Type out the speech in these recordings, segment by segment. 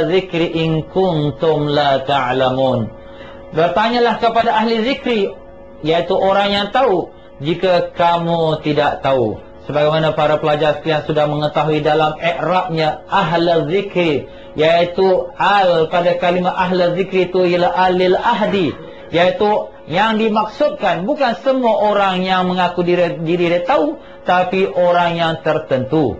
zikri in kuntum la ta'lamun. Bertanyalah kepada ahli zikri, iaitu orang yang tahu, jika kamu tidak tahu. Sebagaimana para pelajar sekalian sudah mengetahui dalam i'rabnya ahli zikri, iaitu al pada kalimah ahli zikri itu ialah alil ahdi, iaitu yang dimaksudkan bukan semua orang yang mengaku diri dia tahu, tapi orang yang tertentu.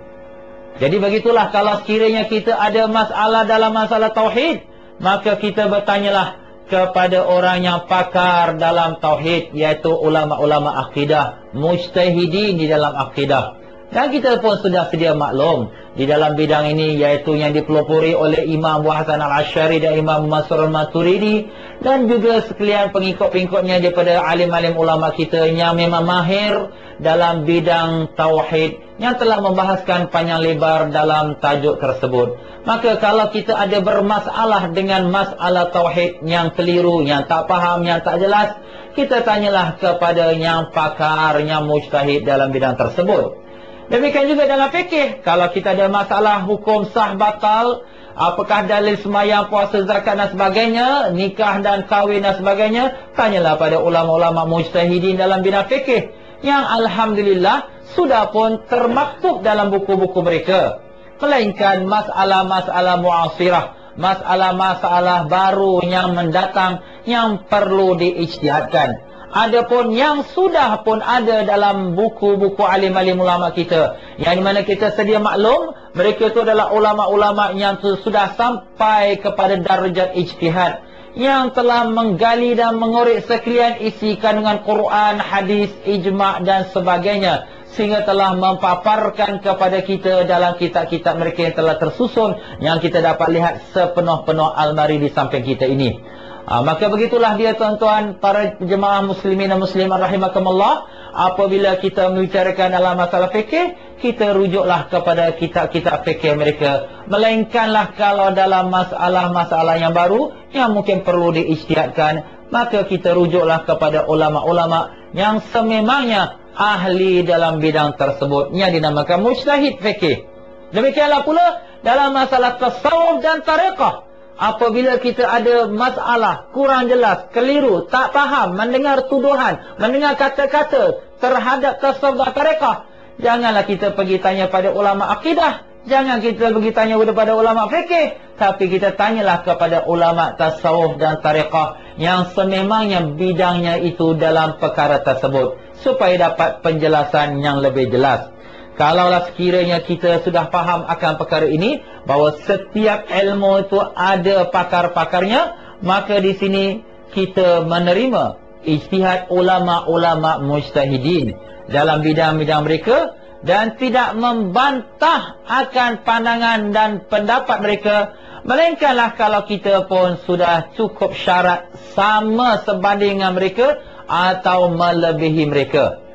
Jadi begitulah, kalau sekiranya kita ada masalah dalam masalah tauhid, maka kita bertanyalah kepada orang yang pakar dalam tauhid, iaitu ulama-ulama akidah, mujtahidin di dalam akidah. Dan kita pun sudah sedia maklum di dalam bidang ini, iaitu yang dipelopori oleh Imam Abu Hasan Al-Asy'ari dan Imam Mansur Al-Maturidi, dan juga sekalian pengikut-pengikutnya daripada alim-alim ulama kita yang memang mahir dalam bidang tauhid, yang telah membahaskan panjang lebar dalam tajuk tersebut. Maka kalau kita ada bermasalah dengan masalah tauhid yang keliru, yang tak faham, yang tak jelas, kita tanyalah kepada yang pakar, yang mujtahid dalam bidang tersebut. Demikian juga dalam fikih, kalau kita ada masalah hukum sah batal, apakah dalil sembahyang, puasa, zakat dan sebagainya, nikah dan kahwin dan sebagainya, tanyalah pada ulama-ulama mujtahidin dalam bidang fikih, yang alhamdulillah sudah pun termaktub dalam buku-buku mereka. Melainkan masalah-masalah muasirah, masalah-masalah baru yang mendatang, yang perlu diijtihadkan. Adapun yang sudah pun ada dalam buku-buku alim-alim ulama kita, yang dimana kita sedia maklum, mereka itu adalah ulama-ulama yang sudah sampai kepada darjat ijtihad, yang telah menggali dan mengorek sekalian isi kandungan Quran, hadis, ijma' dan sebagainya, sehingga telah mempaparkan kepada kita dalam kitab-kitab mereka yang telah tersusun, yang kita dapat lihat sepenuh-penuh almari di samping kita ini. Maka begitulah dia tuan-tuan, para jemaah muslimin dan muslimat rahimakumullah, apabila kita membicarakan dalam masalah fikih, kita rujuklah kepada kitab-kitab fikih mereka. Melainkanlah kalau dalam masalah-masalah yang baru, yang mungkin perlu diijtihadkan, maka kita rujuklah kepada ulama-ulama yang sememangnya ahli dalam bidang tersebut, yang dinamakan mujtahid fikih. Demikianlah pula dalam masalah tasawuf dan tariqah. Apabila kita ada masalah kurang jelas, keliru, tak faham, mendengar tuduhan, mendengar kata-kata terhadap tasawuf dan tariqah, janganlah kita pergi tanya pada ulama akidah, jangan kita pergi tanya kepada ulama fikih, tapi kita tanyalah kepada ulama tasawuf dan tariqah yang sememangnya bidangnya itu dalam perkara tersebut, supaya dapat penjelasan yang lebih jelas. Kalaulah sekiranya kita sudah faham akan perkara ini, bahawa setiap ilmu itu ada pakar-pakarnya, maka di sini kita menerima ijtihad ulama-ulama mujtahidin dalam bidang-bidang mereka, dan tidak membantah akan pandangan dan pendapat mereka, melainkanlah kalau kita pun sudah cukup syarat sama sebanding dengan mereka atau melebihi mereka.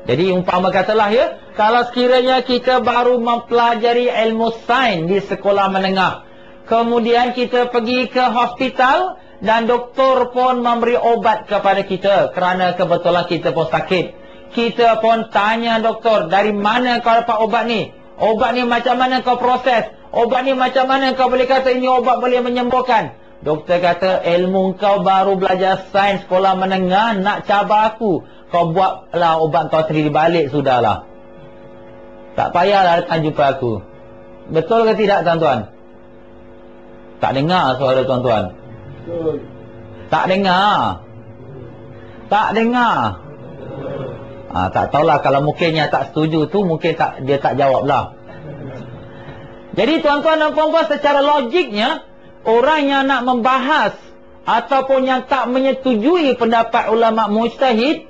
Jadi umpama katalah ya, kalau sekiranya kita baru mempelajari ilmu sains di sekolah menengah, kemudian kita pergi ke hospital dan doktor pun memberi obat kepada kita kerana kebetulan kita pun sakit. Kita pun tanya doktor, dari mana kau dapat obat ni? Obat ni macam mana kau proses? Obat ni macam mana kau boleh kata ini obat boleh menyembuhkan? Doktor kata, ilmu kau baru belajar sains sekolah menengah, nak cabar aku. Kau buatlah obat kau sendiri balik, sudahlah. Tak payahlah datang jumpa aku. Betul ke tidak, tuan-tuan? Tak dengar suara tuan-tuan? Tak dengar? Tak dengar? Tak tahulah, kalau mungkin yang tak setuju tu, mungkin dia tak jawablah. Jadi tuan-tuan dan puan-puan, secara logiknya, orang yang nak membahas ataupun yang tak menyetujui pendapat ulama mujtahid,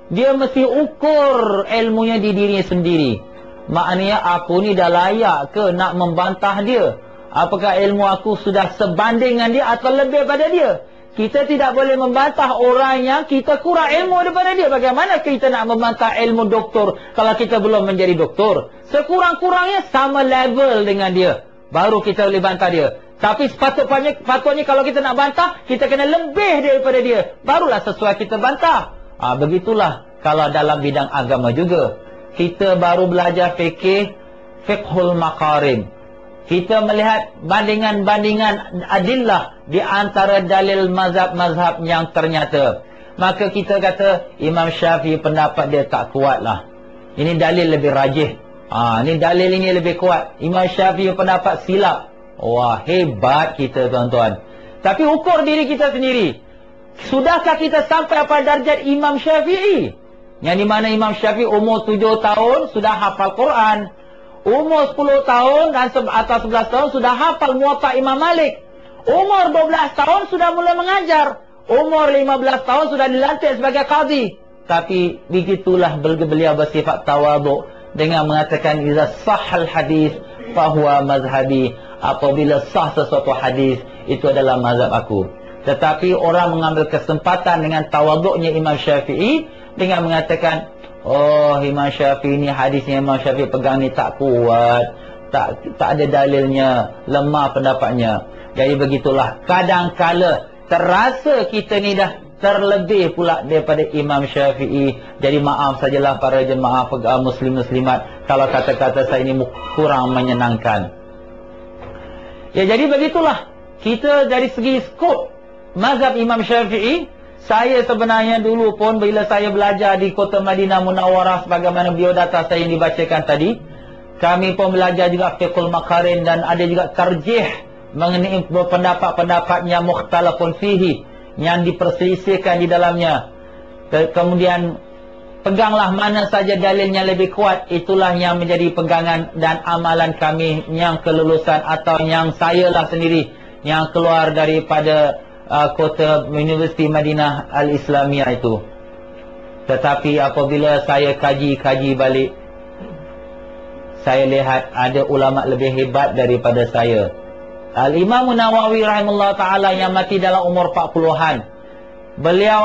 dia mesti ukur ilmunya di dirinya sendiri. Maknanya aku ni dah layak ke nak membantah dia? Apakah ilmu aku sudah sebanding dengan dia atau lebih daripada dia? Kita tidak boleh membantah orang yang kita kurang ilmu daripada dia. Bagaimana kita nak membantah ilmu doktor kalau kita belum menjadi doktor? Sekurang-kurangnya sama level dengan dia, baru kita boleh bantah dia. Tapi patutnya kalau kita nak bantah, kita kena lebih daripada dia, barulah sesuai kita bantah. Begitulah kalau dalam bidang agama juga. Kita baru belajar fikih, fiqhul maqarim. kita melihat bandingan-bandingan adillah di antara dalil mazhab-mazhab yang ternyata, maka kita kata Imam Syafi'i pendapat dia tak kuat lah. Ini dalil lebih rajih. Ini dalil ini lebih kuat. Imam Syafi'i pendapat silap. Wah, hebat kita tuan-tuan. Tapi ukur diri kita sendiri. Sudahkah kita sampai pada darjat Imam Syafi'i? Yang di mana Imam Syafi'i umur 7 tahun sudah hafal Quran. Umur 10 tahun dan atau 11 tahun sudah hafal Muwatta Imam Malik. Umur 12 tahun sudah mulai mengajar. Umur 15 tahun sudah dilantik sebagai qadhi. Tapi begitulah beliau bersifat tawaduk dengan mengatakan iza sahal hadis fahuwa mazhabi. Apabila sah sesuatu hadis, itu adalah mazhab aku. Tetapi orang mengambil kesempatan dengan tawaduknya Imam Syafi'i dengan mengatakan, oh, Imam Syafi'i ni hadisnya Imam Syafi'i pegang ni tak kuat, tak ada dalilnya, lemah pendapatnya. Jadi begitulah, kadang-kala terasa kita ni dah terlebih pula daripada Imam Syafi'i. Jadi maaf sajalah para jemaah muslim-muslimat kalau kata-kata saya ini kurang menyenangkan. Ya, jadi begitulah, kita dari segi skop mazhab Imam Syafi'i. Saya sebenarnya dulu pun bila saya belajar di kota Madinah Munawwarah, sebagaimana biodata saya yang dibacakan tadi, kami pun belajar juga fiqhul maqarin dan ada juga tarjih mengenai pendapat-pendapat yang mukhtalafun fihi, yang diperselisihkan di dalamnya. Kemudian peganglah mana saja dalilnya lebih kuat, itulah yang menjadi pegangan dan amalan kami yang kelulusan atau yang saya lah sendiri yang keluar daripada kota Universiti Madinah Al-Islamiyah itu. Tetapi apabila saya kaji balik, saya lihat ada ulama lebih hebat daripada saya. Al-Imam Nawawi rahimahullah ta'ala yang mati dalam umur 40-an. Beliau